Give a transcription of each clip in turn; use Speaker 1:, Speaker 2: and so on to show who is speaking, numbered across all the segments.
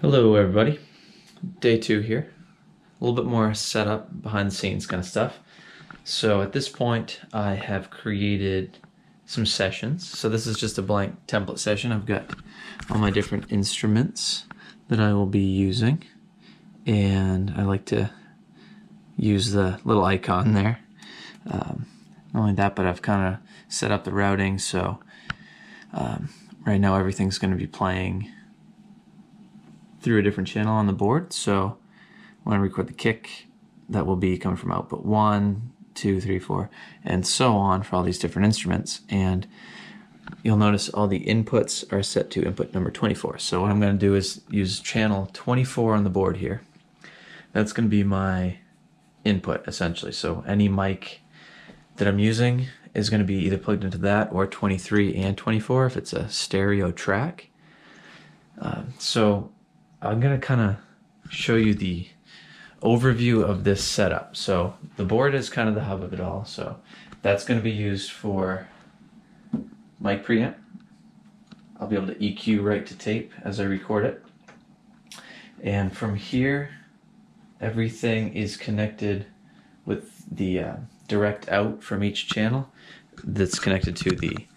Speaker 1: Hello everybody, day 2 here. A little bit more setup, behind the scenes kind of stuff. So at this point I have created some sessions. So this is just a blank template session. I've got all my different instruments that I will be using, and I like to use the little icon there. Not only that, but I've kind of set up the routing, so right now everything's going to be playing through a different channel on the board. So when I record the kick, that will be coming from output 1, 2, 3, 4, and so on for all these different instruments. And you'll notice all the inputs are set to input number 24. So what I'm going to do is use channel 24 on the board here. That's going to be my input essentially. So any mic that I'm using is going to be either plugged into that or 23 and 24 if it's a stereo track. So I'm going to kind of show you the overview of this setup. So the board is kind of the hub of it all. So that's going to be used for mic preamp. I'll be able to EQ right to tape as I record it. And from here, everything is connected with the direct out from each channel that's connected to the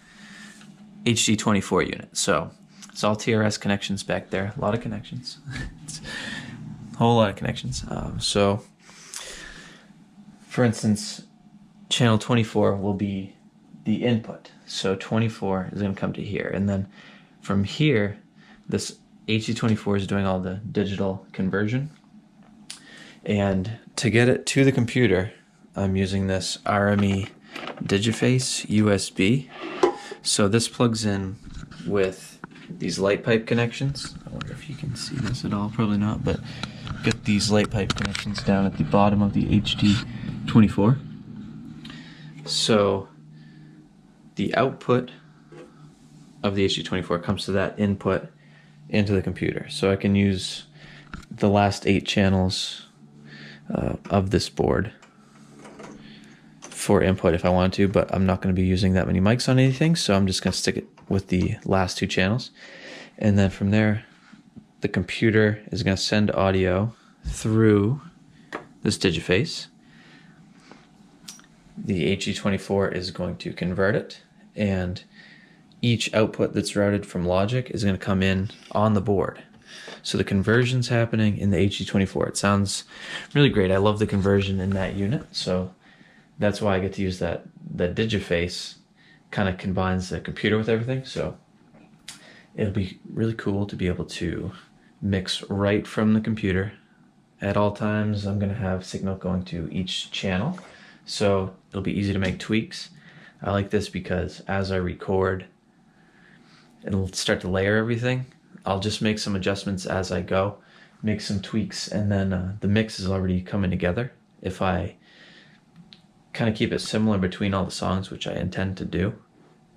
Speaker 1: HD24 unit. So it's all TRS connections back there. A lot of connections. It's a whole lot of connections. So, for instance, channel 24 will be the input. So 24 is going to come to here. And then from here, this HD24 is doing all the digital conversion. And to get it to the computer, I'm using this RME Digiface USB. So this plugs in with these light pipe connections. I wonder if you can see this at all, probably not, but get these light pipe connections down at the bottom of the HD24. So the output of the HD24 comes to that input into the computer. So I can use the last 8 channels of this board for input if I want to, but I'm not going to be using that many mics on anything, so I'm just going to stick it with the last 2 channels. And then from there, the computer is going to send audio through this Digiface. The HD24 is going to convert it, and each output that's routed from Logic is going to come in on the board. So the conversion's happening in the HD24. It sounds really great. I love the conversion in that unit, so that's why I get to use that. The Digiface kind of combines the computer with everything, so it'll be really cool to be able to mix right from the computer. At all times, I'm going to have signal going to each channel, so it'll be easy to make tweaks. I like this because as I record and start to layer everything, I'll just make some adjustments as I go, make some tweaks, and then the mix is already coming together. If I kind of keep it similar between all the songs, which I intend to do,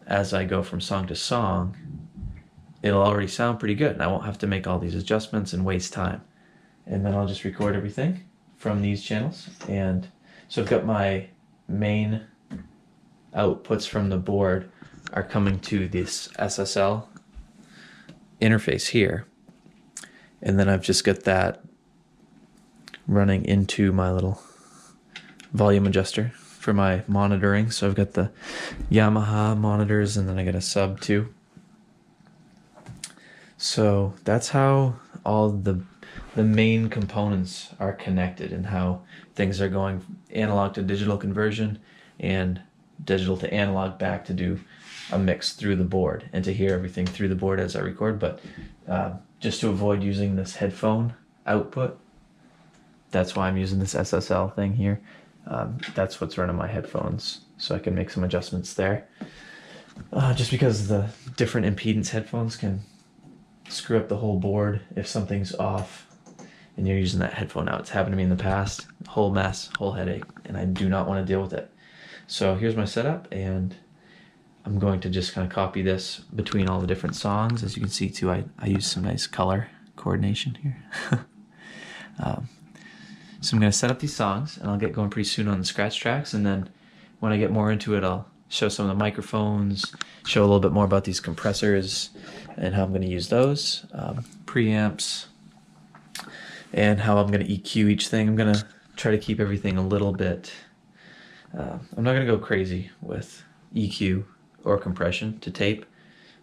Speaker 1: as I go from song to song, it'll already sound pretty good, and I won't have to make all these adjustments and waste time. And then I'll just record everything from these channels. And so I've got my main outputs from the board are coming to this SSL interface here, and then I've just got that running into my little volume adjuster for my monitoring. So I've got the Yamaha monitors, and then I got a sub too. So that's how all the main components are connected, and how things are going analog to digital conversion and digital to analog back to do a mix through the board and to hear everything through the board as I record. But just to avoid using this headphone output, that's why I'm using this SSL thing here. That's what's running my headphones, so I can make some adjustments there. Just because the different impedance headphones can screw up the whole board if something's off and you're using that headphone out. It's happened to me in the past. Whole mess, whole headache, and I do not want to deal with it. So here's my setup, and I'm going to just kind of copy this between all the different songs. As you can see too, I use some nice color coordination here. So I'm going to set up these songs, and I'll get going pretty soon on the scratch tracks, and then when I get more into it, I'll show some of the microphones, show a little bit more about these compressors and how I'm going to use those, preamps, and how I'm going to EQ each thing. I'm going to try to keep everything a little bit, I'm not going to go crazy with EQ or compression to tape.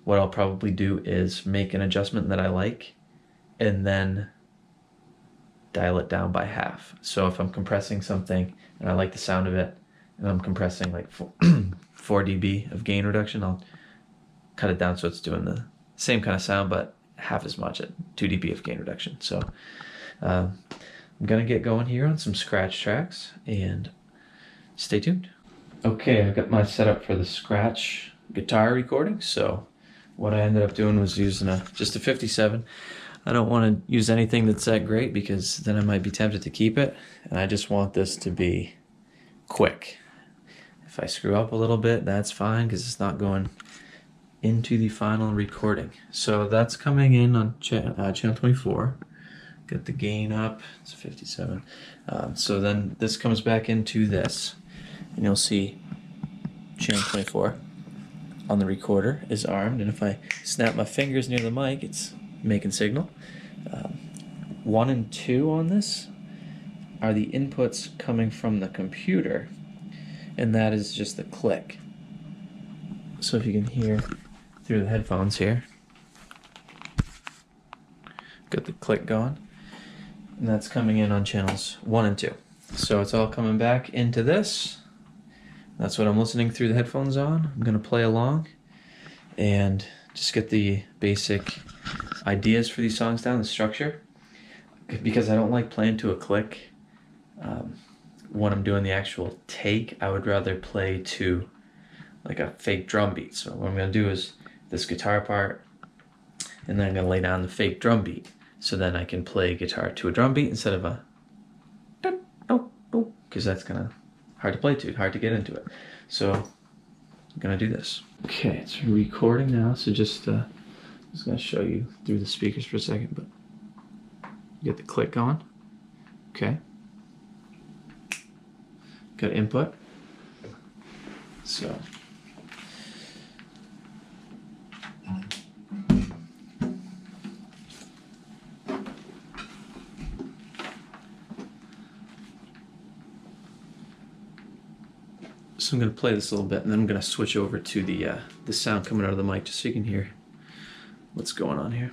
Speaker 1: What I'll probably do is make an adjustment that I like and then dial it down by half. So if I'm compressing something and I like the sound of it, and I'm compressing like 4 dB of gain reduction, I'll cut it down so it's doing the same kind of sound, but half as much at 2 dB of gain reduction. So I'm gonna get going here on some scratch tracks, and stay tuned. Okay, I've got my setup for the scratch guitar recording. So what I ended up doing was using just a 57. I don't want to use anything that's that great because then I might be tempted to keep it, and I just want this to be quick. If I screw up a little bit, that's fine because it's not going into the final recording. So that's coming in on channel 24. Get the gain up, it's a 57. So then this comes back into this, and you'll see channel 24 on the recorder is armed, and if I snap my fingers near the mic, it's making signal. 1 and 2 on this are the inputs coming from the computer, and that is just the click. So if you can hear through the headphones here, got the click going, and that's coming in on channels 1 and 2. So it's all coming back into this. That's what I'm listening through the headphones on. I'm gonna play along and just get the basic ideas for these songs down, the structure, because I don't like playing to a click. When I'm doing the actual take, I would rather play to like a fake drum beat. So what I'm gonna do is this guitar part, and then I'm gonna lay down the fake drum beat. So then I can play guitar to a drum beat instead of a because that's kind of hard to play to, hard to get into it. So I'm gonna do this. Okay, it's recording now. So just gonna show you through the speakers for a second, but get the click going. Okay. Got input. So I'm going to play this a little bit, and then I'm going to switch over to the sound coming out of the mic just so you can hear what's going on here.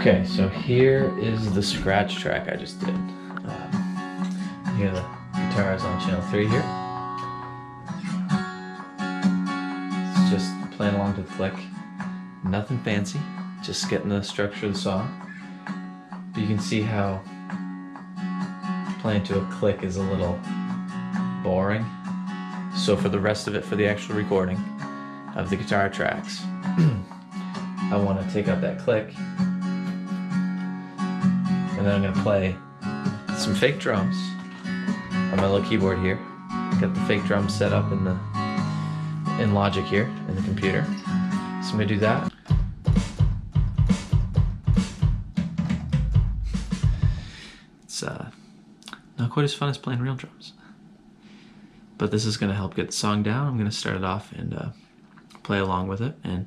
Speaker 1: Okay, so here is the scratch track I just did. Here the guitar is on channel 3 here. It's just playing along to the click. Nothing fancy, just getting the structure of the song. But you can see how playing to a click is a little boring. So for the rest of it, for the actual recording of the guitar tracks, I want to take out that click. And then I'm going to play some fake drums on my little keyboard here. Got the fake drums set up in Logic here in the computer. So I'm going to do that. It's not quite as fun as playing real drums. But this is going to help get the song down. I'm going to start it off and play along with it, and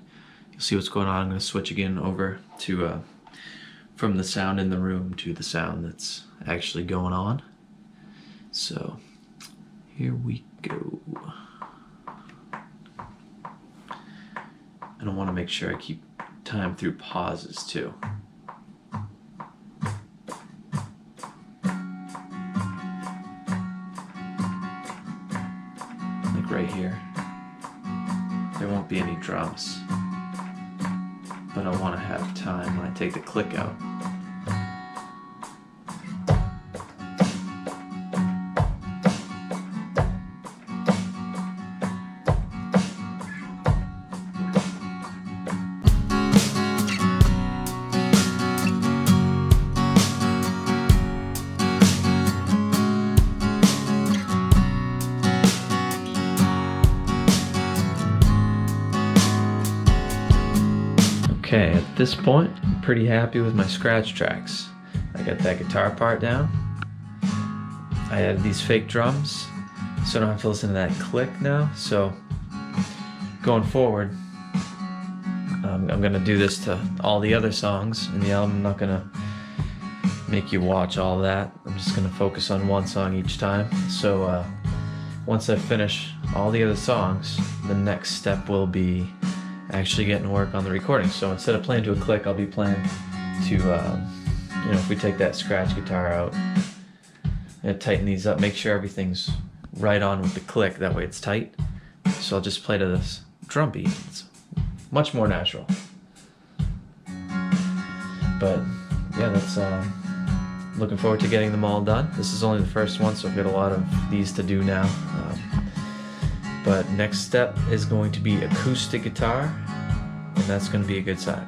Speaker 1: you'll see what's going on. I'm going to switch again over to from the sound in the room to the sound that's actually going on. So here we go. And I want to make sure I keep time through pauses too. Like right here. There won't be any drums, but I want to have time when I take the click out. Okay, at this point, I'm pretty happy with my scratch tracks. I got that guitar part down. I added these fake drums, so I don't have to listen to that click now. So going forward, I'm gonna do this to all the other songs in the album. I'm not gonna make you watch all that. I'm just gonna focus on one song each time. So once I finish all the other songs, the next step will be actually getting to work on the recording. So instead of playing to a click, I'll be playing to, if we take that scratch guitar out and tighten these up, make sure everything's right on with the click, that way it's tight. So I'll just play to this drum beat. It's much more natural. But yeah, that's looking forward to getting them all done. This is only the first one, so I've got a lot of these to do now. But next step is going to be acoustic guitar, and that's going to be a good time.